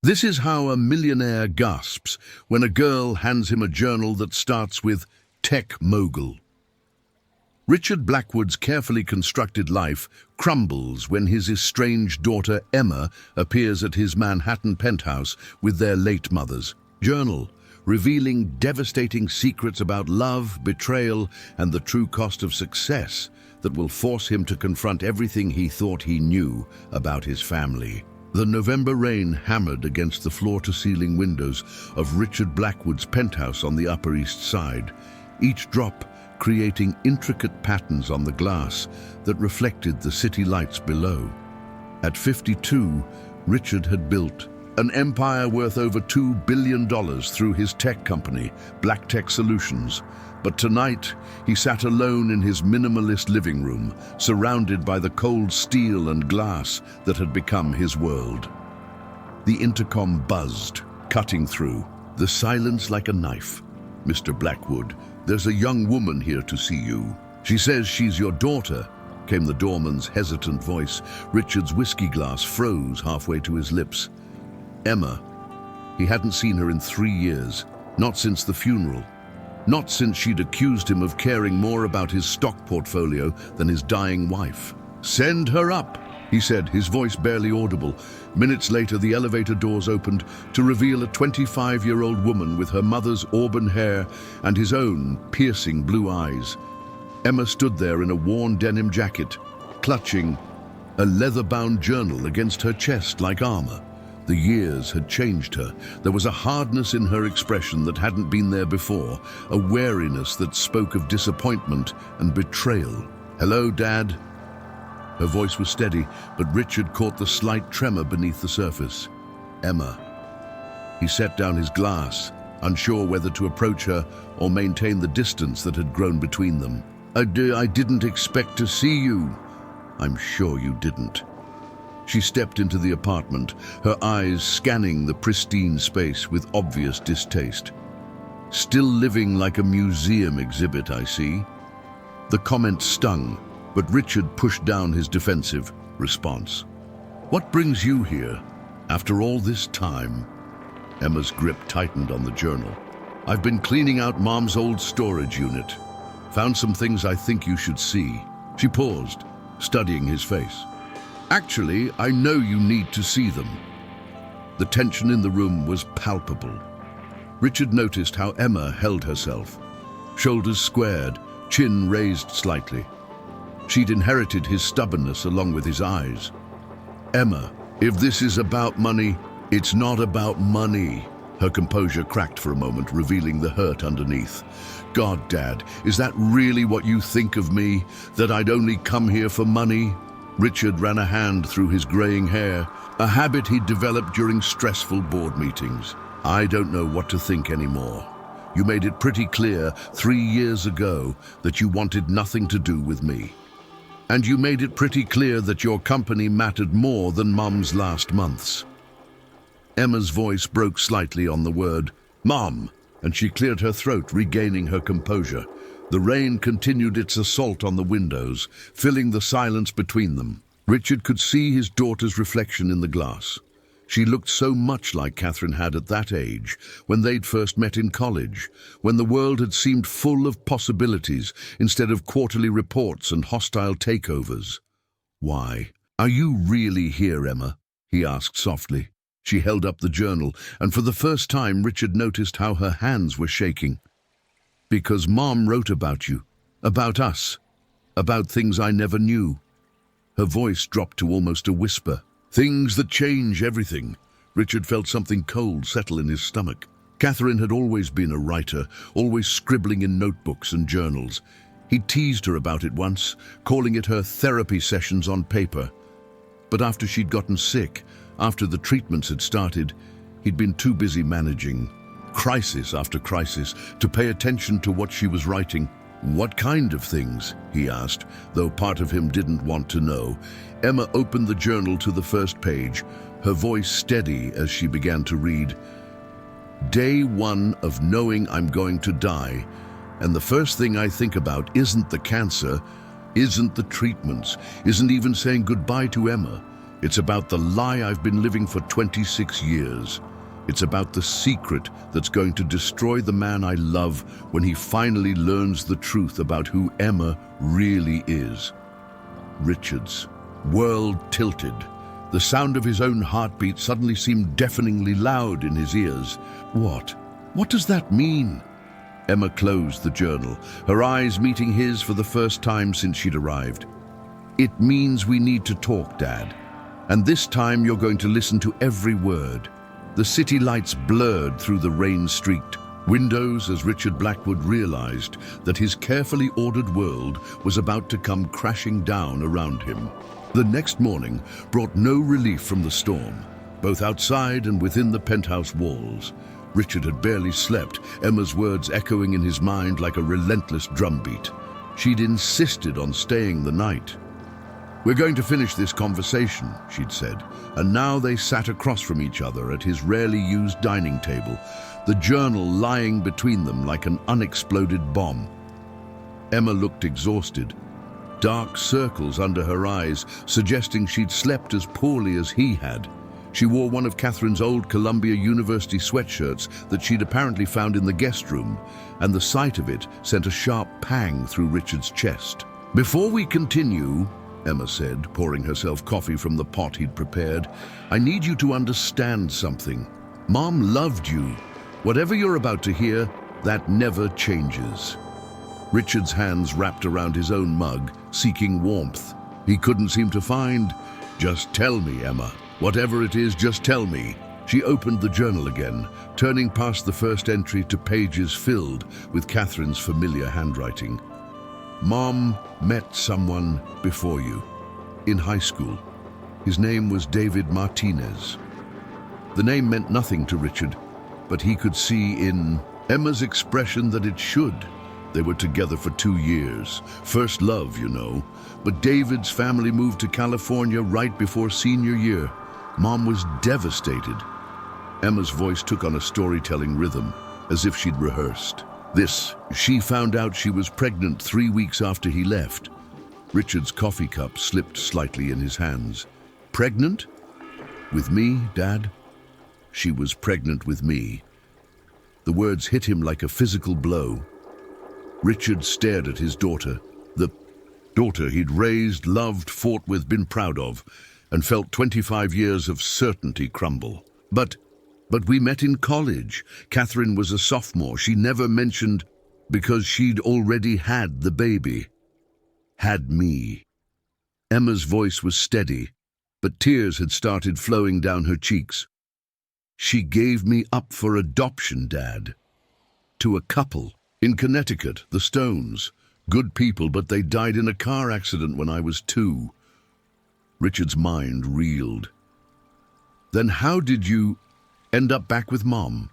This is how a millionaire gasps when a girl hands him a journal that starts with Tech Mogul. Richard Blackwood's carefully constructed life crumbles when his estranged daughter Emma appears at his Manhattan penthouse with their late mother's journal, revealing devastating secrets about love, betrayal, and the true cost of success that will force him to confront everything he thought he knew about his family. The November rain hammered against the floor-to-ceiling windows of Richard Blackwood's penthouse on the Upper East Side, each drop creating intricate patterns on the glass that reflected the city lights below. At 52, Richard had built an empire worth over $2 billion through his tech company, Black Tech Solutions. But tonight, he sat alone in his minimalist living room, surrounded by the cold steel and glass that had become his world. The intercom buzzed, cutting through, the silence like a knife. "Mr. Blackwood, there's a young woman here to see you. She says she's your daughter," came the doorman's hesitant voice. Richard's whiskey glass froze halfway to his lips. Emma. He hadn't seen her in 3 years, not since the funeral. Not since she'd accused him of caring more about his stock portfolio than his dying wife. "Send her up," he said, his voice barely audible. Minutes later, the elevator doors opened to reveal a 25-year-old woman with her mother's auburn hair and his own piercing blue eyes. Emma stood there in a worn denim jacket, clutching a leather-bound journal against her chest like armor. The years had changed her. There was a hardness in her expression that hadn't been there before, a wariness that spoke of disappointment and betrayal. "Hello, Dad." Her voice was steady, but Richard caught the slight tremor beneath the surface. "Emma." He set down his glass, unsure whether to approach her or maintain the distance that had grown between them. I didn't expect to see you." "I'm sure you didn't." She stepped into the apartment, her eyes scanning the pristine space with obvious distaste. "Still living like a museum exhibit, I see." The comment stung, but Richard pushed down his defensive response. "What brings you here, after all this time?" Emma's grip tightened on the journal. "I've been cleaning out Mom's old storage unit. Found some things I think you should see." She paused, studying his face. "Actually, I know you need to see them." The tension in the room was palpable. Richard noticed how Emma held herself. Shoulders squared, chin raised slightly. She'd inherited his stubbornness along with his eyes. "Emma, if this is about money, it's not about money." Her composure cracked for a moment, revealing the hurt underneath. "God, Dad, is that really what you think of me? That I'd only come here for money?" Richard ran a hand through his graying hair, a habit he'd developed during stressful board meetings. "I don't know what to think anymore. You made it pretty clear 3 years ago that you wanted nothing to do with me. And you made it pretty clear that your company mattered more than Mom's last months." Emma's voice broke slightly on the word "Mom," and she cleared her throat, regaining her composure. The rain continued its assault on the windows, filling the silence between them. Richard could see his daughter's reflection in the glass. She looked so much like Catherine had at that age, when they'd first met in college, when the world had seemed full of possibilities instead of quarterly reports and hostile takeovers. "Why? Are you really here, Emma?" he asked softly. She held up the journal, and for the first time Richard noticed how her hands were shaking. "Because Mom wrote about you, about us, about things I never knew." Her voice dropped to almost a whisper. "Things that change everything." Richard felt something cold settle in his stomach. Catherine had always been a writer, always scribbling in notebooks and journals. He teased her about it once, calling it her therapy sessions on paper. But after she'd gotten sick, after the treatments had started, he'd been too busy managing crisis after crisis to pay attention to what she was writing. "What kind of things?" he asked, though part of him didn't want to know. Emma opened the journal to the first page, her voice steady as she began to read. "Day 1 of knowing I'm going to die, and the first thing I think about isn't the cancer, isn't the treatments, isn't even saying goodbye to Emma. It's about the lie I've been living for 26 years. It's about the secret that's going to destroy the man I love when he finally learns the truth about who Emma really is. Richard's world tilted. The sound of his own heartbeat suddenly seemed deafeningly loud in his ears. What? What does that mean? Emma closed the journal, her eyes meeting his for the first time since she'd arrived. It means we need to talk, Dad. And this time you're going to listen to every word. The city lights blurred through the rain-streaked windows as Richard Blackwood realized that his carefully ordered world was about to come crashing down around him. The next morning brought no relief from the storm, both outside and within the penthouse walls. Richard had barely slept, Emma's words echoing in his mind like a relentless drumbeat. She'd insisted on staying the night. "We're going to finish this conversation," she'd said, and now they sat across from each other at his rarely used dining table, the journal lying between them like an unexploded bomb. Emma looked exhausted, dark circles under her eyes suggesting she'd slept as poorly as he had. She wore one of Catherine's old Columbia University sweatshirts that she'd apparently found in the guest room, and the sight of it sent a sharp pang through Richard's chest. "Before we continue," Emma said, pouring herself coffee from the pot he'd prepared, "I need you to understand something. Mom loved you. Whatever you're about to hear, that never changes." Richard's hands wrapped around his own mug, seeking warmth. He couldn't seem to find. "Just tell me, Emma. Whatever it is, just tell me." She opened the journal again, turning past the first entry to pages filled with Catherine's familiar handwriting. "Mom met someone before you, in high school. His name was David Martinez." The name meant nothing to Richard, but he could see in Emma's expression that it should. They were together for 2 years. First love, you know. But David's family moved to California right before senior year. Mom was devastated. Emma's voice took on a storytelling rhythm, as if she'd rehearsed. She found out she was pregnant 3 weeks after he left. Richard's coffee cup slipped slightly in his hands. "Pregnant? With me, Dad?" "She was pregnant with me." The words hit him like a physical blow. Richard stared at his daughter, the daughter he'd raised, loved, fought with, been proud of, and felt 25 years of certainty crumble. But we met in college. Catherine was a sophomore. She never mentioned because she'd already had the baby. Had me. Emma's voice was steady, but tears had started flowing down her cheeks. "She gave me up for adoption, Dad. To a couple. In Connecticut, the Stones. Good people, but they died in a car accident when I was 2. Richard's mind reeled. "Then how did you end up back with Mom?"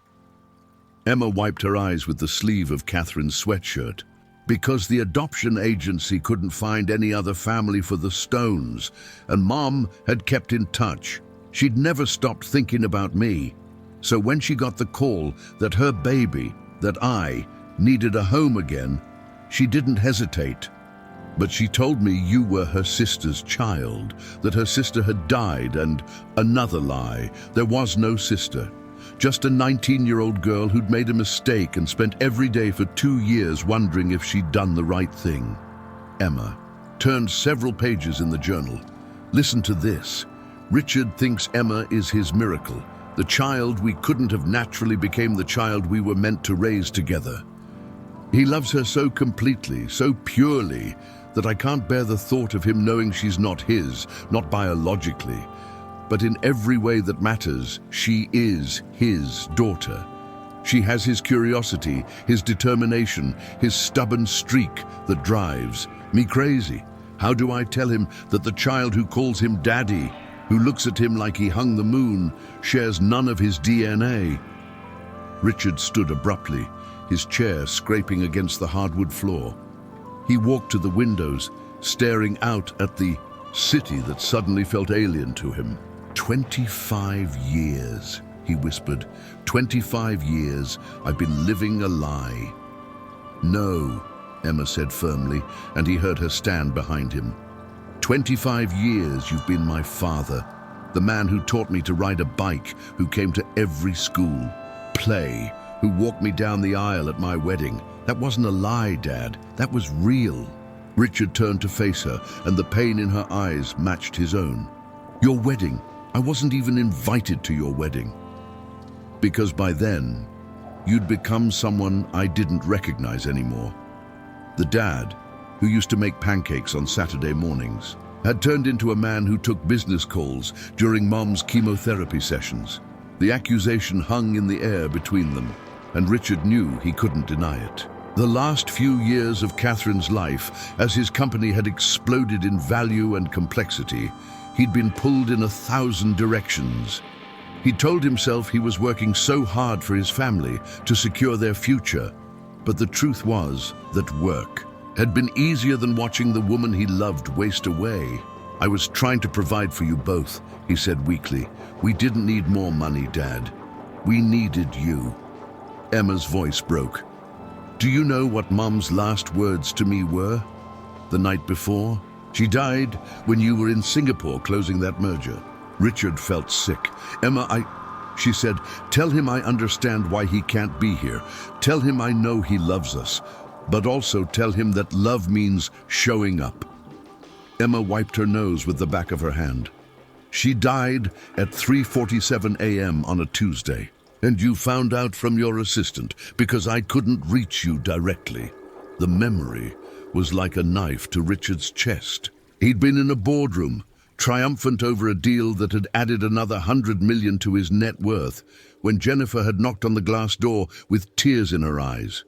Emma wiped her eyes with the sleeve of Catherine's sweatshirt. "Because the adoption agency couldn't find any other family for the Stones, and Mom had kept in touch. She'd never stopped thinking about me. So when she got the call that her baby, that I, needed a home again, she didn't hesitate. But she told me you were her sister's child, that her sister had died, and another lie. There was no sister. Just a 19-year-old girl who'd made a mistake and spent every day for 2 years wondering if she'd done the right thing." Emma turned several pages in the journal. "Listen to this. Richard thinks Emma is his miracle. The child we couldn't have naturally became the child we were meant to raise together. He loves her so completely, so purely, that I can't bear the thought of him knowing she's not his, not biologically. But in every way that matters, she is his daughter. She has his curiosity, his determination, his stubborn streak that drives me crazy. How do I tell him that the child who calls him Daddy, who looks at him like he hung the moon, shares none of his DNA?" Richard stood abruptly, his chair scraping against the hardwood floor. He walked to the windows, staring out at the city that suddenly felt alien to him. 25 years, he whispered. 25 years I've been living a lie." "No," Emma said firmly, and he heard her stand behind him. 25 years you've been my father, The man who taught me to ride a bike, who came to every school. Play, who walked me down the aisle at my wedding. That wasn't a lie, Dad. That was real. Richard turned to face her, and the pain in her eyes matched his own. Your wedding. I wasn't even invited to your wedding. Because by then, you'd become someone I didn't recognize anymore. The dad, who used to make pancakes on Saturday mornings, had turned into a man who took business calls during Mom's chemotherapy sessions. The accusation hung in the air between them, and Richard knew he couldn't deny it. The last few years of Catherine's life, as his company had exploded in value and complexity, he'd been pulled in 1,000 directions. He told himself he was working so hard for his family to secure their future, but the truth was that work had been easier than watching the woman he loved waste away. I was trying to provide for you both, he said weakly. We didn't need more money, Dad. We needed you. Emma's voice broke. Do you know what Mom's last words to me were? The night before? She died when you were in Singapore closing that merger. Richard felt sick. Emma, she said, tell him I understand why he can't be here. Tell him I know he loves us, but also tell him that love means showing up. Emma wiped her nose with the back of her hand. She died at 3:47 a.m. on a Tuesday, and you found out from your assistant because I couldn't reach you directly. The memory was like a knife to Richard's chest. He'd been in a boardroom, triumphant over a deal that had added another $100 million to his net worth, when Jennifer had knocked on the glass door with tears in her eyes.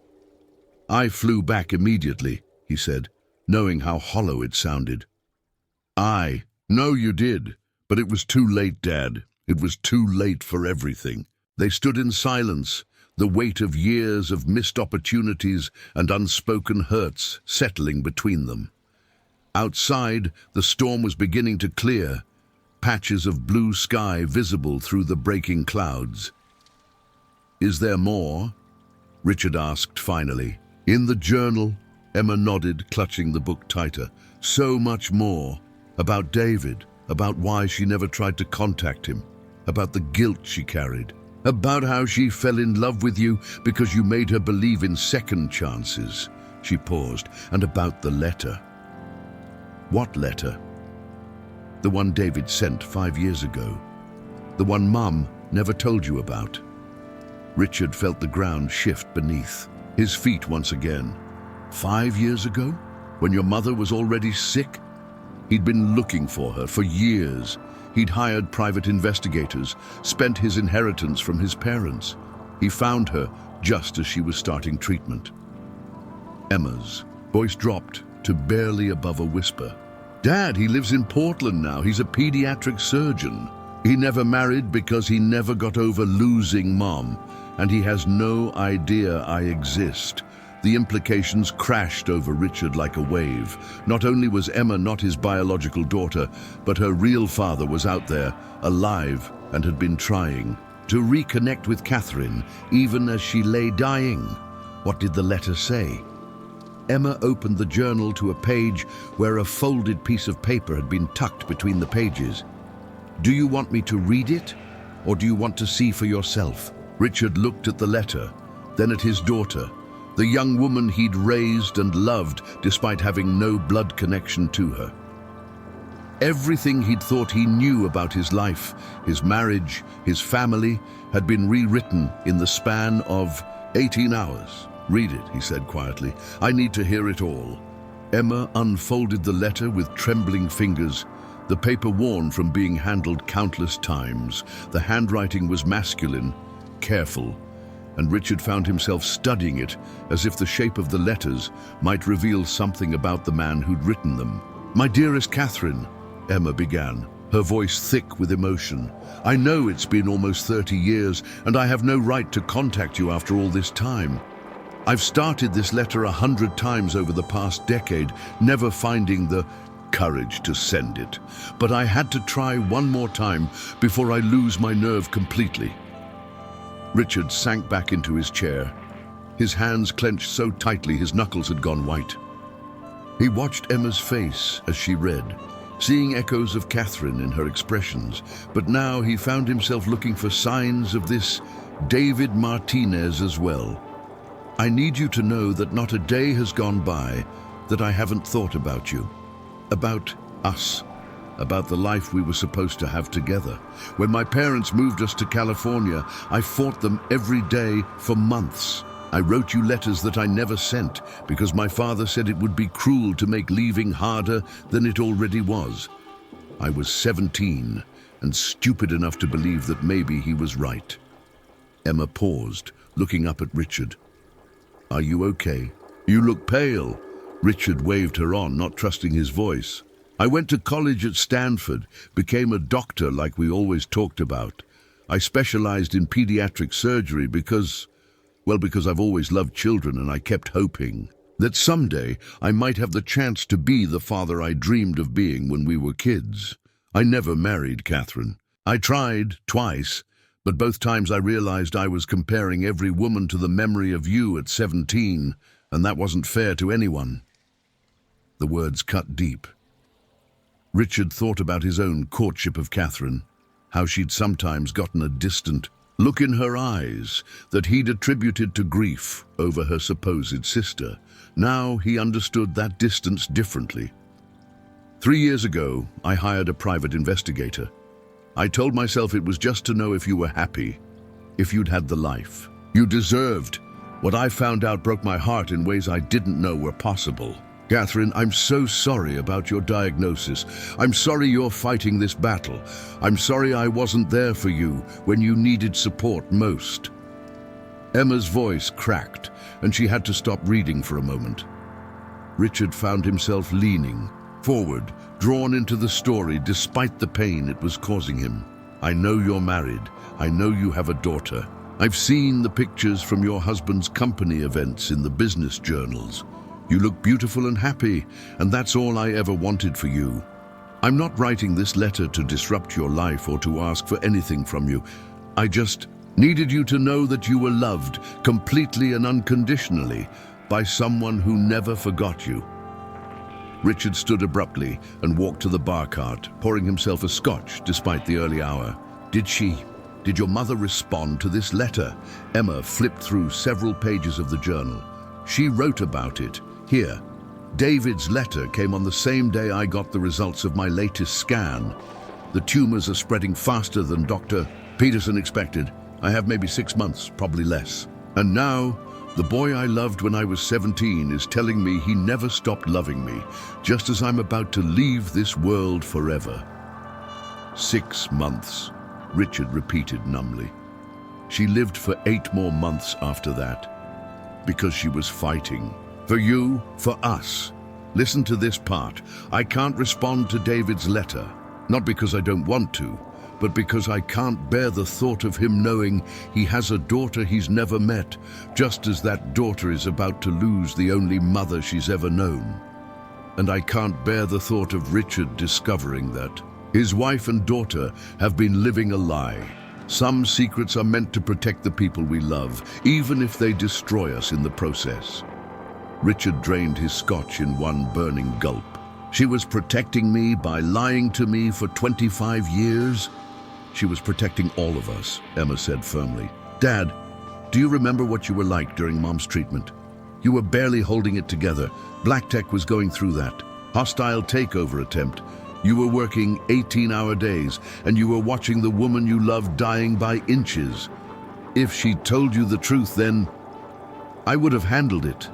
I flew back immediately, he said, knowing how hollow it sounded. No, you did, but it was too late, Dad. It was too late for everything. They stood in silence, the weight of years of missed opportunities and unspoken hurts settling between them. Outside, the storm was beginning to clear, patches of blue sky visible through the breaking clouds. Is there more? Richard asked finally. In the journal, Emma nodded, clutching the book tighter. So much more. About David, about why she never tried to contact him, about the guilt she carried, about how she fell in love with you because you made her believe in second chances. She paused, and about the letter. What letter? The one David sent 5 years ago. The one Mum never told you about. Richard felt the ground shift beneath, his feet once again. 5 years ago? When your mother was already sick? He'd been looking for her for years. He'd hired private investigators, spent his inheritance from his parents. He found her just as she was starting treatment. Emma's voice dropped to barely above a whisper. Dad, he lives in Portland now. He's a pediatric surgeon. He never married because he never got over losing Mom, and he has no idea I exist. The implications crashed over Richard like a wave. Not only was Emma not his biological daughter, but her real father was out there, alive, and had been trying to reconnect with Catherine, even as she lay dying. What did the letter say? Emma opened the journal to a page where a folded piece of paper had been tucked between the pages. Do you want me to read it, or do you want to see for yourself? Richard looked at the letter, then at his daughter, the young woman he'd raised and loved despite having no blood connection to her. Everything he'd thought he knew about his life, his marriage, his family, had been rewritten in the span of 18 hours. Read it, he said quietly. I need to hear it all. Emma unfolded the letter with trembling fingers, the paper worn from being handled countless times. The handwriting was masculine, careful, and Richard found himself studying it as if the shape of the letters might reveal something about the man who'd written them. My dearest Catherine, Emma began, her voice thick with emotion. I know it's been almost 30 years, and I have no right to contact you after all this time. I've started this letter 100 times over the past decade, never finding the courage to send it. But I had to try one more time before I lose my nerve completely. Richard sank back into his chair, his hands clenched so tightly his knuckles had gone white. He watched Emma's face as she read, seeing echoes of Catherine in her expressions, but now he found himself looking for signs of this David Martinez as well. I need you to know that not a day has gone by that I haven't thought about you, about us, about the life we were supposed to have together. When my parents moved us to California, I fought them every day for months. I wrote you letters that I never sent because my father said it would be cruel to make leaving harder than it already was. I was 17 and stupid enough to believe that maybe he was right. Emma paused, looking up at Richard. Are you okay? You look pale. Richard waved her on, not trusting his voice. I went to college at Stanford, became a doctor like we always talked about. I specialized in pediatric surgery because I've always loved children, and I kept hoping that someday I might have the chance to be the father I dreamed of being when we were kids. I never married Catherine. I tried twice, but both times I realized I was comparing every woman to the memory of you at 17, and that wasn't fair to anyone. The words cut deep. Richard thought about his own courtship of Catherine, how she'd sometimes gotten a distant look in her eyes that he'd attributed to grief over her supposed sister. Now he understood that distance differently. 3 years ago, I hired a private investigator. I told myself it was just to know if you were happy, if you'd had the life you deserved. What I found out broke my heart in ways I didn't know were possible. Catherine, I'm so sorry about your diagnosis. I'm sorry you're fighting this battle. I'm sorry I wasn't there for you when you needed support most. Emma's voice cracked, and she had to stop reading for a moment. Richard found himself leaning forward, drawn into the story despite the pain it was causing him. I know you're married. I know you have a daughter. I've seen the pictures from your husband's company events in the business journals. You look beautiful and happy, and that's all I ever wanted for you. I'm not writing this letter to disrupt your life or to ask for anything from you. I just needed you to know that you were loved completely and unconditionally by someone who never forgot you. Richard stood abruptly and walked to the bar cart, pouring himself a scotch despite the early hour. Did your mother respond to this letter? Emma flipped through several pages of the journal. She wrote about it. Here, David's letter came on the same day I got the results of my latest scan. The tumors are spreading faster than Dr. Peterson expected. I have maybe 6 months, probably less. And now, the boy I loved when I was 17 is telling me he never stopped loving me, just as I'm about to leave this world forever. 6 months, Richard repeated numbly. She lived for 8 more months after that, because she was fighting. For you, for us. Listen to this part. I can't respond to David's letter, not because I don't want to, but because I can't bear the thought of him knowing he has a daughter he's never met, just as that daughter is about to lose the only mother she's ever known. And I can't bear the thought of Richard discovering that his wife and daughter have been living a lie. Some secrets are meant to protect the people we love, even if they destroy us in the process. Richard drained his scotch in one burning gulp. She was protecting me by lying to me for 25 years? She was protecting all of us, Emma said firmly. Dad, do you remember what you were like during Mom's treatment? You were barely holding it together. Black Tech was going through that. Hostile takeover attempt. You were working 18-hour days, and you were watching the woman you loved dying by inches. If she told you the truth, then I would have handled it.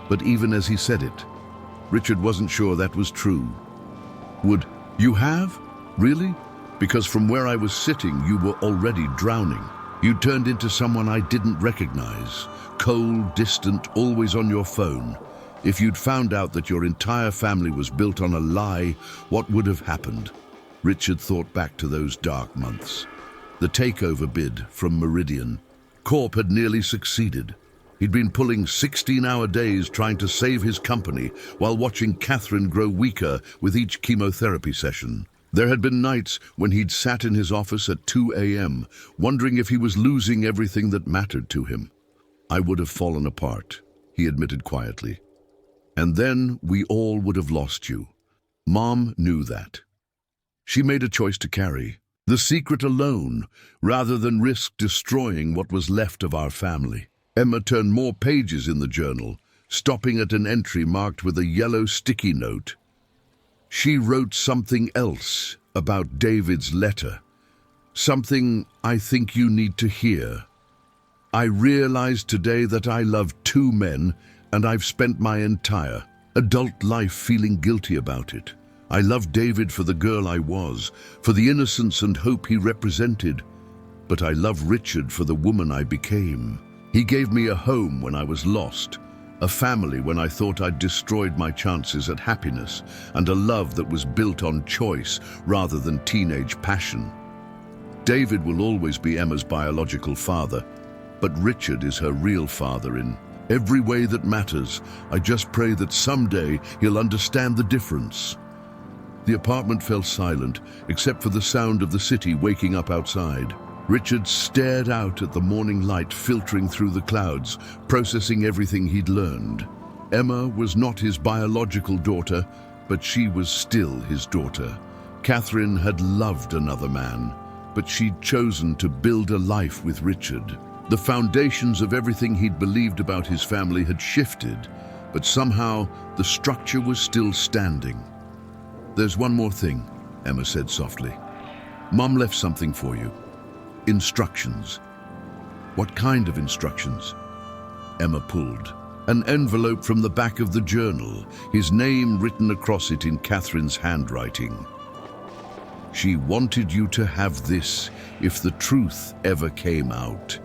But even as he said it, Richard wasn't sure that was true. Would you have? Really? Because from where I was sitting, you were already drowning. You turned into someone I didn't recognize. Cold, distant, always on your phone. If you'd found out that your entire family was built on a lie, what would have happened? Richard thought back to those dark months. The takeover bid from Meridian. Corp had nearly succeeded. He'd been pulling 16-hour days trying to save his company while watching Catherine grow weaker with each chemotherapy session. There had been nights when he'd sat in his office at 2 a.m., wondering if he was losing everything that mattered to him. I would have fallen apart, he admitted quietly. And then we all would have lost you. Mom knew that. She made a choice to carry the secret alone, rather than risk destroying what was left of our family. Emma turned more pages in the journal, stopping at an entry marked with a yellow sticky note. She wrote something else about David's letter. Something I think you need to hear. I realized today that I love two men, and I've spent my entire adult life feeling guilty about it. I loved David for the girl I was, for the innocence and hope he represented. But I love Richard for the woman I became. He gave me a home when I was lost, a family when I thought I'd destroyed my chances at happiness, and a love that was built on choice rather than teenage passion. David will always be Emma's biological father, but Richard is her real father in every way that matters. I just pray that someday he'll understand the difference. The apartment fell silent, except for the sound of the city waking up outside. Richard stared out at the morning light filtering through the clouds, processing everything he'd learned. Emma was not his biological daughter, but she was still his daughter. Catherine had loved another man, but she'd chosen to build a life with Richard. The foundations of everything he'd believed about his family had shifted, but somehow the structure was still standing. "There's one more thing," Emma said softly. "Mom left something for you. Instructions." "What kind of instructions?" Emma pulled. An envelope from the back of the journal, his name written across it in Catherine's handwriting. "She wanted you to have this if the truth ever came out.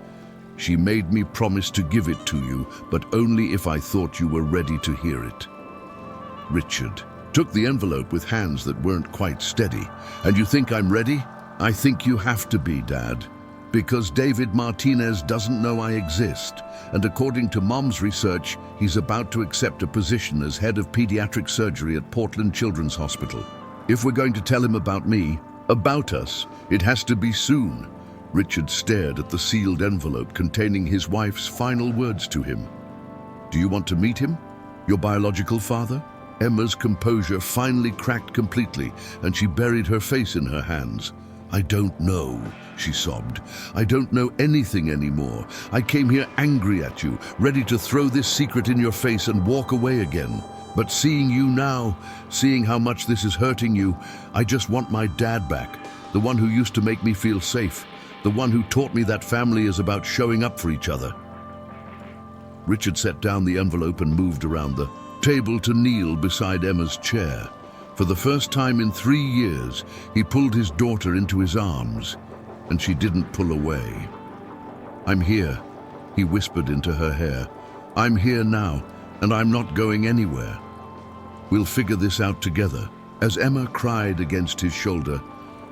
She made me promise to give it to you, but only if I thought you were ready to hear it." Richard took the envelope with hands that weren't quite steady. "And you think I'm ready?" "I think you have to be, Dad, because David Martinez doesn't know I exist, and according to Mom's research, he's about to accept a position as head of pediatric surgery at Portland Children's Hospital. If we're going to tell him about me, about us, it has to be soon." Richard stared at the sealed envelope containing his wife's final words to him. "Do you want to meet him? Your biological father?" Emma's composure finally cracked completely, and she buried her face in her hands. "I don't know," she sobbed. "I don't know anything anymore. I came here angry at you, ready to throw this secret in your face and walk away again. But seeing you now, seeing how much this is hurting you, I just want my dad back, the one who used to make me feel safe, the one who taught me that family is about showing up for each other." Richard set down the envelope and moved around the table to kneel beside Emma's chair. For the first time in 3 years, he pulled his daughter into his arms, and she didn't pull away. "I'm here," he whispered into her hair. "I'm here now, and I'm not going anywhere. We'll figure this out together." As Emma cried against his shoulder,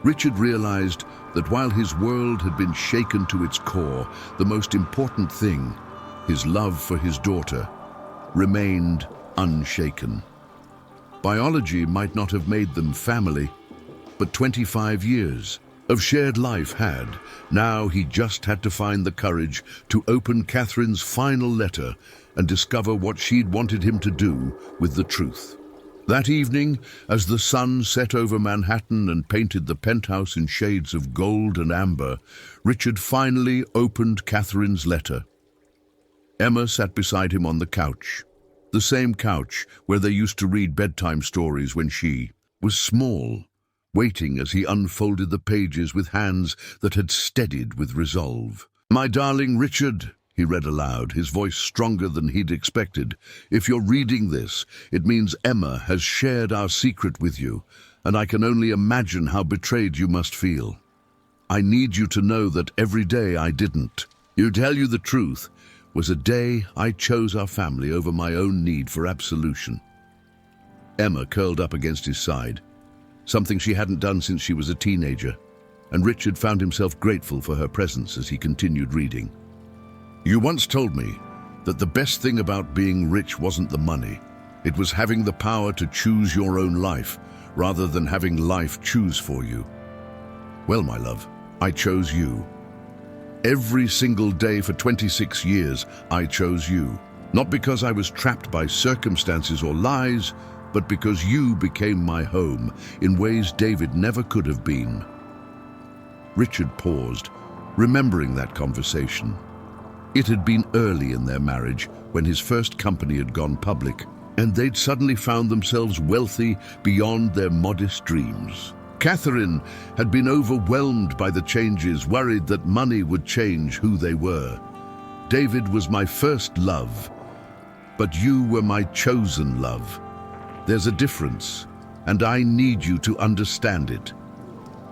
Richard realized that while his world had been shaken to its core, the most important thing, his love for his daughter, remained unshaken. Biology might not have made them family, but 25 years of shared life had. Now he just had to find the courage to open Catherine's final letter and discover what she'd wanted him to do with the truth. That evening, as the sun set over Manhattan and painted the penthouse in shades of gold and amber, Richard finally opened Catherine's letter. Emma sat beside him on the couch, the same couch where they used to read bedtime stories when she was small, waiting as he unfolded the pages with hands that had steadied with resolve. "My darling Richard," he read aloud, his voice stronger than he'd expected. "If you're reading this, it means Emma has shared our secret with you, and I can only imagine how betrayed you must feel. I need you to know that every day I didn't. To tell you the truth, was a day I chose our family over my own need for absolution." Emma curled up against his side, something she hadn't done since she was a teenager, and Richard found himself grateful for her presence as he continued reading. "You once told me that the best thing about being rich wasn't the money. It was having the power to choose your own life, rather than having life choose for you. Well, my love, I chose you. Every single day for 26 years, I chose you. Not because I was trapped by circumstances or lies, but because you became my home in ways David never could have been." Richard paused, remembering that conversation. It had been early in their marriage, when his first company had gone public, and they'd suddenly found themselves wealthy beyond their modest dreams. Catherine had been overwhelmed by the changes, worried that money would change who they were. "David was my first love, but you were my chosen love. There's a difference, and I need you to understand it.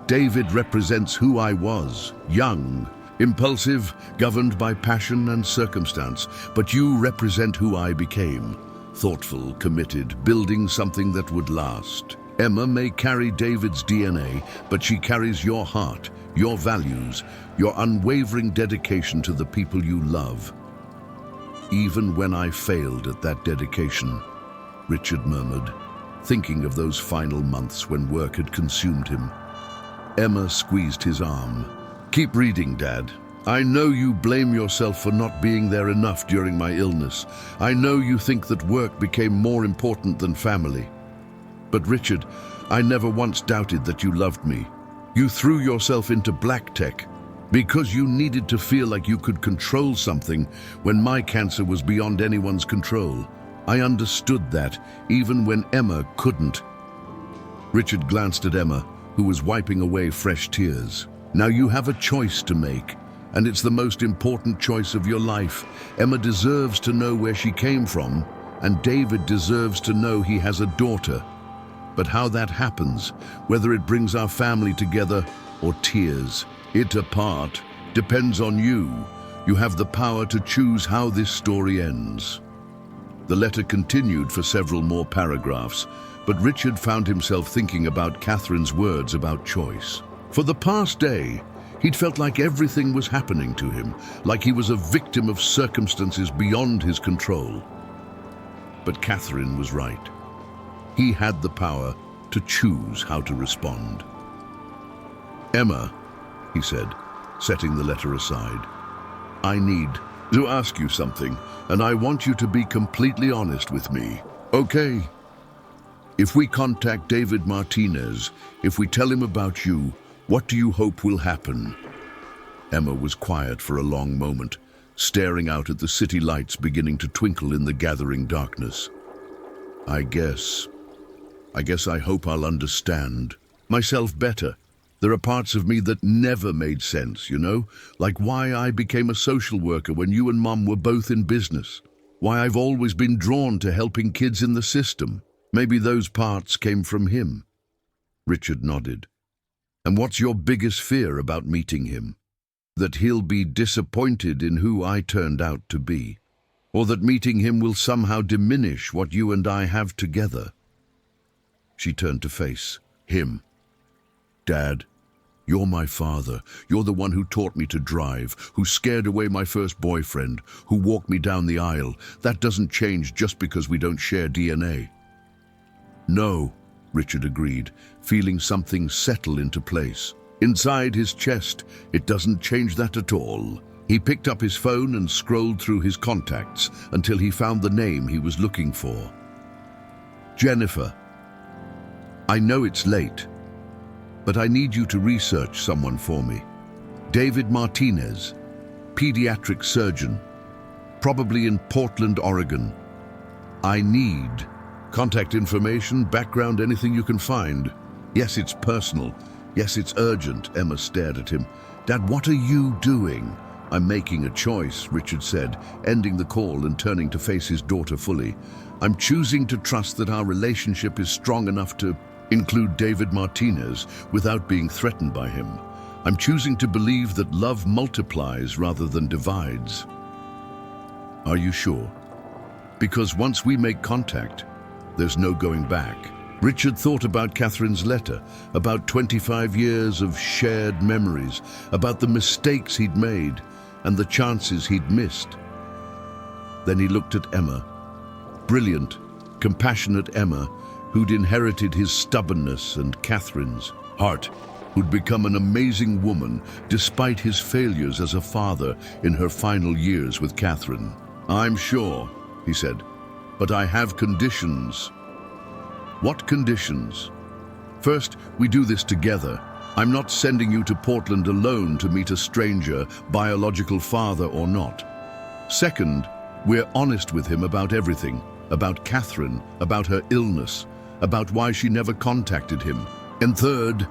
David represents who I was, young, impulsive, governed by passion and circumstance, but you represent who I became, thoughtful, committed, building something that would last. Emma may carry David's DNA, but she carries your heart, your values, your unwavering dedication to the people you love." "Even when I failed at that dedication," Richard murmured, thinking of those final months when work had consumed him. Emma squeezed his arm. "Keep reading, Dad. I know you blame yourself for not being there enough during my illness. I know you think that work became more important than family. But Richard, I never once doubted that you loved me. You threw yourself into black tech because you needed to feel like you could control something when my cancer was beyond anyone's control. I understood that, even when Emma couldn't." Richard glanced at Emma, who was wiping away fresh tears. "Now you have a choice to make, and it's the most important choice of your life. Emma deserves to know where she came from, and David deserves to know he has a daughter. But how that happens, whether it brings our family together or tears it apart, depends on you. You have the power to choose how this story ends." The letter continued for several more paragraphs, but Richard found himself thinking about Catherine's words about choice. For the past day, he'd felt like everything was happening to him, like he was a victim of circumstances beyond his control. But Catherine was right. He had the power to choose how to respond. "Emma," he said, setting the letter aside, "I need to ask you something, and I want you to be completely honest with me, okay? If we contact David Martinez, if we tell him about you, what do you hope will happen?" Emma was quiet for a long moment, staring out at the city lights beginning to twinkle in the gathering darkness. I guess I hope I'll understand myself better. There are parts of me that never made sense, like why I became a social worker when you and Mom were both in business, why I've always been drawn to helping kids in the system. Maybe those parts came from him." Richard nodded. "And what's your biggest fear about meeting him? That he'll be disappointed in who I turned out to be? Or that meeting him will somehow diminish what you and I have together?" She turned to face him. "Dad, you're my father. You're the one who taught me to drive, who scared away my first boyfriend, who walked me down the aisle. That doesn't change just because we don't share DNA." "No," Richard agreed, feeling something settle into place. Inside his chest, "it doesn't change that at all." He picked up his phone and scrolled through his contacts until he found the name he was looking for. "Jennifer, I know it's late, but I need you to research someone for me. David Martinez, pediatric surgeon, probably in Portland, Oregon. I need contact information, background, anything you can find. Yes, it's personal. Yes, it's urgent." Emma stared at him. "Dad, what are you doing?" "I'm making a choice," Richard said, ending the call and turning to face his daughter fully. "I'm choosing to trust that our relationship is strong enough to include David Martinez without being threatened by him. I'm choosing to believe that love multiplies rather than divides." "Are you sure?" "Because once we make contact, there's no going back." Richard thought about Catherine's letter, about 25 years of shared memories, about the mistakes he'd made and the chances he'd missed. Then he looked at Emma, brilliant, compassionate Emma, who'd inherited his stubbornness, and Catherine's heart, who'd become an amazing woman despite his failures as a father in her final years with Catherine. "I'm sure," he said, "but I have conditions." What conditions? First, we do this together. I'm not sending you to Portland alone to meet a stranger, biological father or not. Second, we're honest with him about everything, about Catherine, about her illness, about why she never contacted him. And third,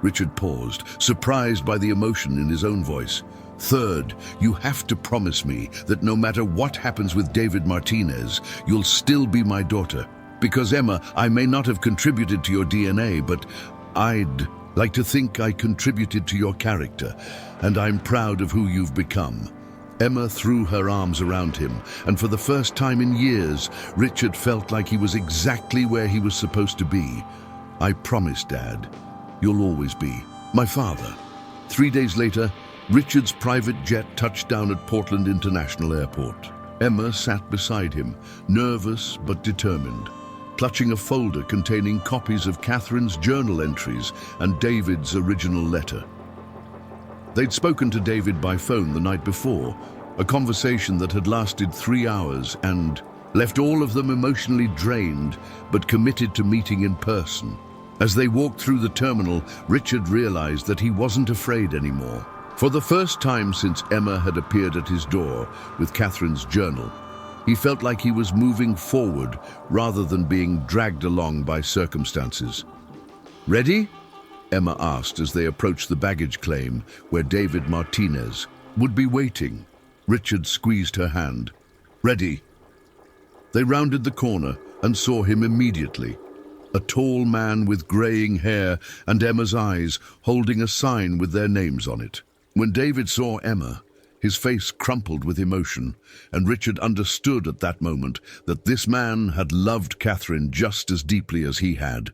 Richard paused, surprised by the emotion in his own voice. Third, you have to promise me that no matter what happens with David Martinez, you'll still be my daughter. Because Emma, I may not have contributed to your DNA, but I'd like to think I contributed to your character, and I'm proud of who you've become. Emma threw her arms around him, and for the first time in years, Richard felt like he was exactly where he was supposed to be. I promise, Dad, you'll always be my father. 3 days later, Richard's private jet touched down at Portland International Airport. Emma sat beside him, nervous but determined, clutching a folder containing copies of Catherine's journal entries and David's original letter. They'd spoken to David by phone the night before, a conversation that had lasted 3 hours and left all of them emotionally drained but committed to meeting in person. As they walked through the terminal, Richard realized that he wasn't afraid anymore. For the first time since Emma had appeared at his door with Catherine's journal, he felt like he was moving forward rather than being dragged along by circumstances. "Ready?" Emma asked as they approached the baggage claim where David Martinez would be waiting. Richard squeezed her hand. "Ready." They rounded the corner and saw him immediately. A tall man with graying hair and Emma's eyes holding a sign with their names on it. When David saw Emma, his face crumpled with emotion, and Richard understood at that moment that this man had loved Catherine just as deeply as he had,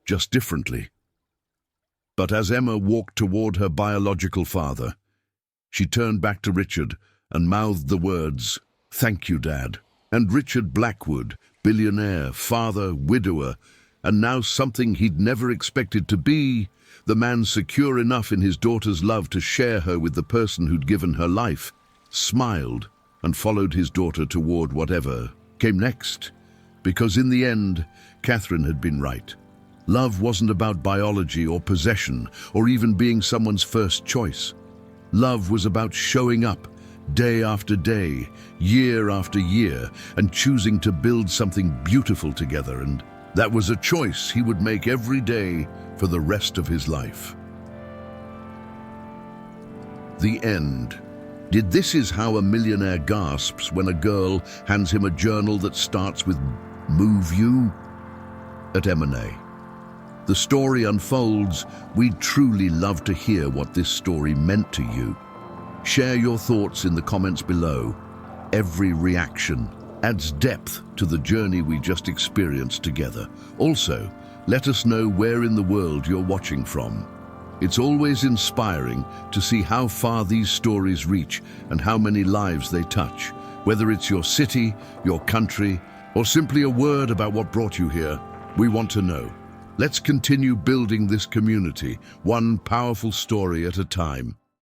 just differently. But as Emma walked toward her biological father, she turned back to Richard and mouthed the words, "Thank you, Dad." And Richard Blackwood, billionaire, father, widower, and now something he'd never expected to be, the man secure enough in his daughter's love to share her with the person who'd given her life, smiled and followed his daughter toward whatever came next. Because in the end, Catherine had been right. Love wasn't about biology or possession or even being someone's first choice. Love was about showing up day after day, year after year, and choosing to build something beautiful together, and that was a choice he would make every day for the rest of his life. The end. This is how a millionaire gasps when a girl hands him a journal that starts with "Move you?" At M&A. The story unfolds. We'd truly love to hear what this story meant to you. Share your thoughts in the comments below. Every reaction adds depth to the journey we just experienced together. Also, let us know where in the world you're watching from. It's always inspiring to see how far these stories reach and how many lives they touch. Whether it's your city, your country, or simply a word about what brought you here, we want to know. Let's continue building this community, one powerful story at a time.